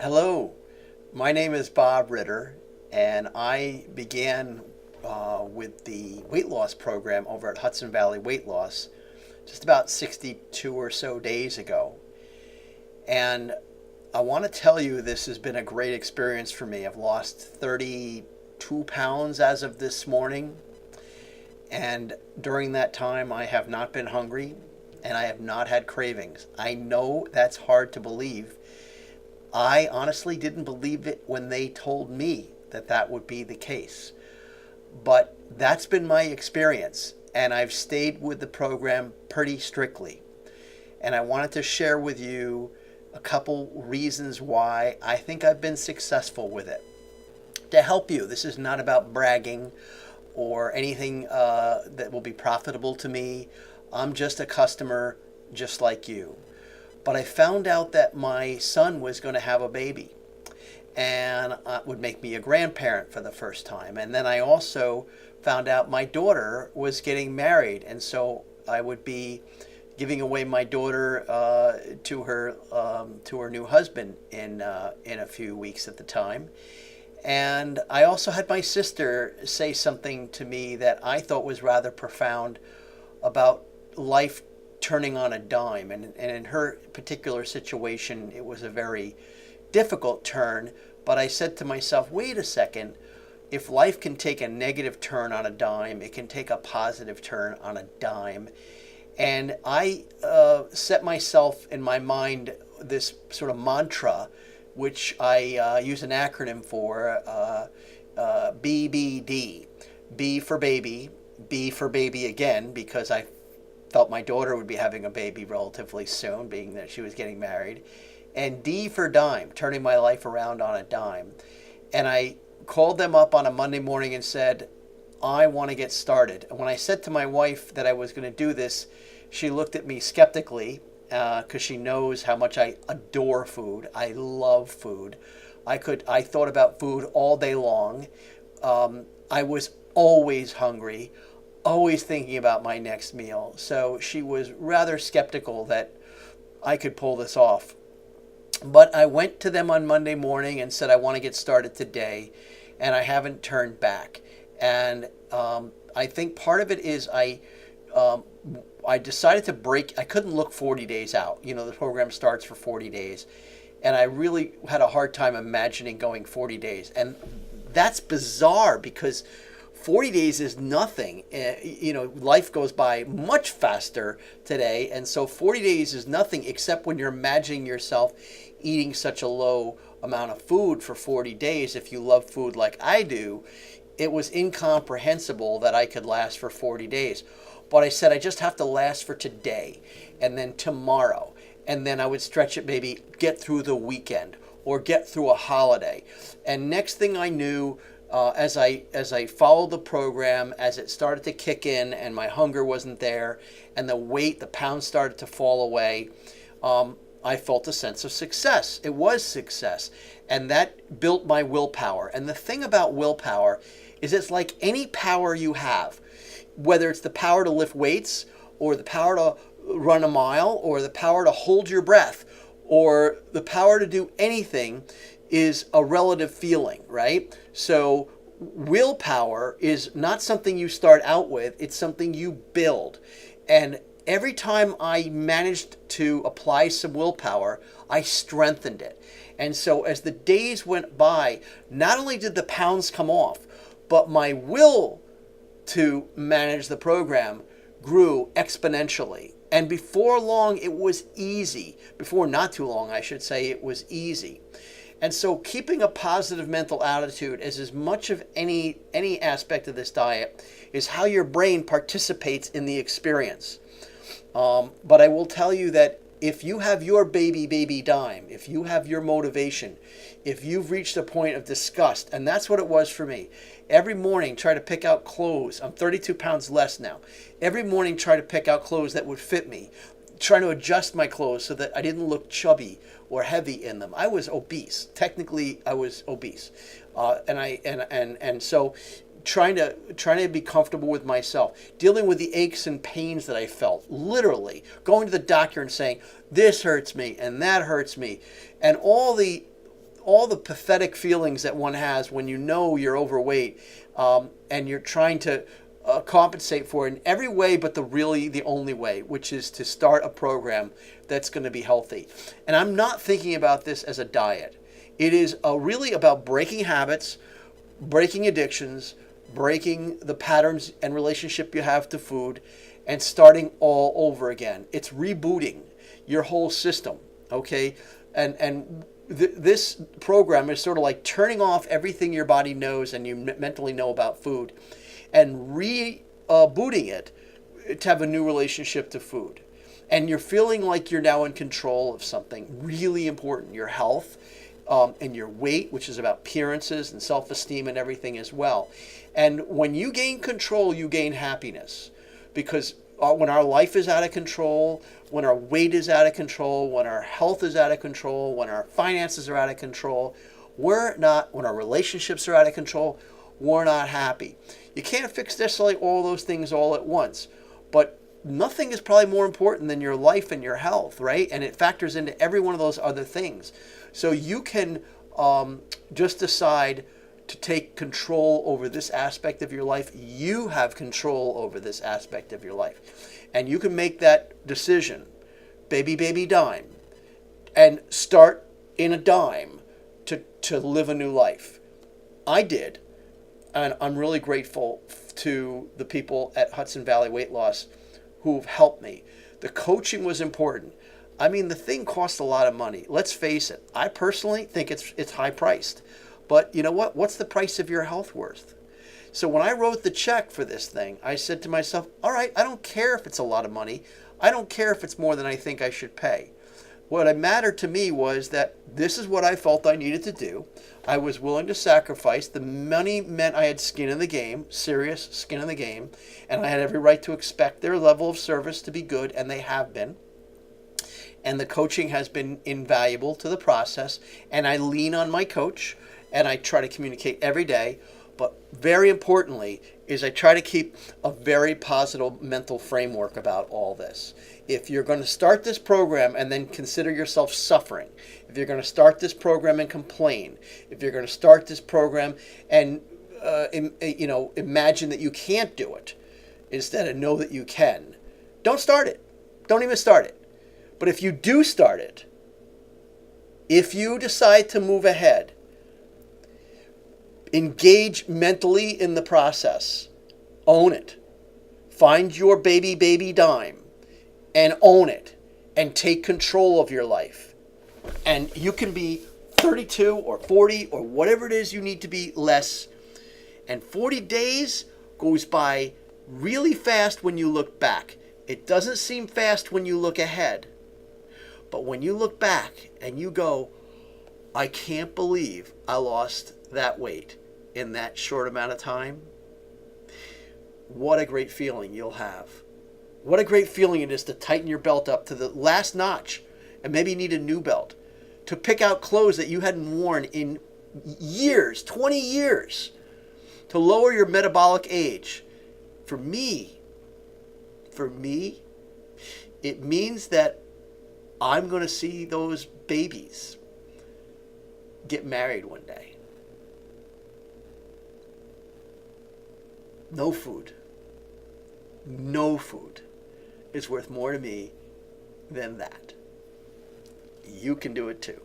Hello, my name is Bob Ritter, and I began with the weight loss program over at Hudson Valley Weight Loss just about 62 or so days ago. And I want to tell you this has been a great experience for me. I've lost 32 pounds as of this morning, and during that time, I have not been hungry and I have not had cravings. I know that's hard to believe. I honestly didn't believe it when they told me that that would be the case. But that's been my experience, and I've stayed with the program pretty strictly. And I wanted to share with you a couple reasons why I think I've been successful with it. To help you, this is not about bragging or anything that will be profitable to me. I'm just a customer just like you. But I found out that my son was going to have a baby and would make me a grandparent for the first time. And then I also found out my daughter was getting married, and so I would be giving away my daughter to her new husband in a few weeks at the time. And I also had my sister say something to me that I thought was rather profound about life turning on a dime. And in her particular situation, it was a very difficult turn. But I said to myself, wait a second, if life can take a negative turn on a dime, it can take a positive turn on a dime. And I set myself in my mind this sort of mantra, which I use an acronym for, BBD. B for baby, B for baby again, because I felt my daughter would be having a baby relatively soon, being that she was getting married. And D for dime, turning my life around on a dime. And I called them up on a Monday morning and said, I want to get started. And when I said to my wife that I was going to do this, she looked at me skeptically, because she knows how much I adore food. I love food. I thought about food all day long. I was always hungry, always thinking about my next meal. So she was rather skeptical that I could pull this off. But I went to them on Monday morning and said, I want to get started today. And I haven't turned back. And I think part of it is I decided to break. I couldn't look 40 days out. You know, the program starts for 40 days. And I really had a hard time imagining going 40 days. And that's bizarre because 40 days is nothing. Life goes by much faster today. And so 40 days is nothing except when you're imagining yourself eating such a low amount of food for 40 days. If you love food like I do, it was incomprehensible that I could last for 40 days. But I said, I just have to last for today and then tomorrow. And then I would stretch it, maybe get through the weekend or get through a holiday. And next thing I knew, as I followed the program, as it started to kick in and my hunger wasn't there and the pounds started to fall away, I felt a sense of success. It was success. And that built my willpower. And the thing about willpower is it's like any power you have, whether it's the power to lift weights or the power to run a mile or the power to hold your breath or the power to do anything, is a relative feeling, right? So willpower is not something you start out with, it's something you build. And every time I managed to apply some willpower, I strengthened it. And so as the days went by, not only did the pounds come off, but my will to manage the program grew exponentially. And before long, it was easy. Before not too long, I should say, it was easy. And so keeping a positive mental attitude is as much of any aspect of this diet is how your brain participates in the experience. But I will tell you that if you have your baby dime, if you have your motivation, if you've reached a point of disgust, and that's what it was for me. Every morning, try to pick out clothes. I'm 32 pounds less now. Every morning, try to pick out clothes that would fit me. Trying to adjust my clothes so that I didn't look chubby or heavy in them. I was obese. Technically, I was obese, and so trying to be comfortable with myself, dealing with the aches and pains that I felt, literally going to the doctor and saying, this hurts me and that hurts me, and all the all the pathetic feelings that one has when you know you're overweight, and you're trying to compensate for it in every way but the only way, which is to start a program that's going to be healthy. And I'm not thinking about this as a diet. It is really about breaking habits, breaking addictions, breaking the patterns and relationship you have to food, and starting all over again. It's rebooting your whole system, okay? This program is sort of like turning off everything your body knows and you mentally know about food, and rebooting it to have a new relationship to food. And you're feeling like you're now in control of something really important, your health, and your weight, which is about appearances and self-esteem and everything as well. And when you gain control, you gain happiness. Because when our life is out of control, when our weight is out of control, when our health is out of control, when our finances are out of control, when our relationships are out of control, we're not happy. You can't fix necessarily all those things all at once, but nothing is probably more important than your life and your health, right? And it factors into every one of those other things. So you can just decide to take control over this aspect of your life. You have control over this aspect of your life. And you can make that decision, baby dime, and start in a dime to live a new life. I did. And I'm really grateful to the people at Hudson Valley Weight Loss who've helped me. The coaching was important. I mean, the thing costs a lot of money. Let's face it. I personally think it's high priced. But you know what? What's the price of your health worth? So when I wrote the check for this thing, I said to myself, all right, I don't care if it's a lot of money. I don't care if it's more than I think I should pay. What mattered to me was that this is what I felt I needed to do. I was willing to sacrifice. The money meant I had skin in the game, serious skin in the game, and I had every right to expect their level of service to be good, and they have been. And the coaching has been invaluable to the process, and I lean on my coach, and I try to communicate every day. But very importantly is I try to keep a very positive mental framework about all this. If you're going to start this program and then consider yourself suffering, if you're going to start this program and complain, if you're going to start this program and imagine that you can't do it instead of know that you can, don't start it. Don't even start it. But if you do start it, if you decide to move ahead, engage mentally in the process. Own it. Find your baby dime and own it and take control of your life. And you can be 32 or 40 or whatever it is you need to be less. And 40 days goes by really fast when you look back. It doesn't seem fast when you look ahead. But when you look back and you go, I can't believe I lost that weight in that short amount of time, what a great feeling you'll have. What a great feeling it is to tighten your belt up to the last notch and maybe you need a new belt. To pick out clothes that you hadn't worn in years, 20 years. To lower your metabolic age. For me, it means that I'm going to see those babies get married one day. No food is worth more to me than that. You can do it too.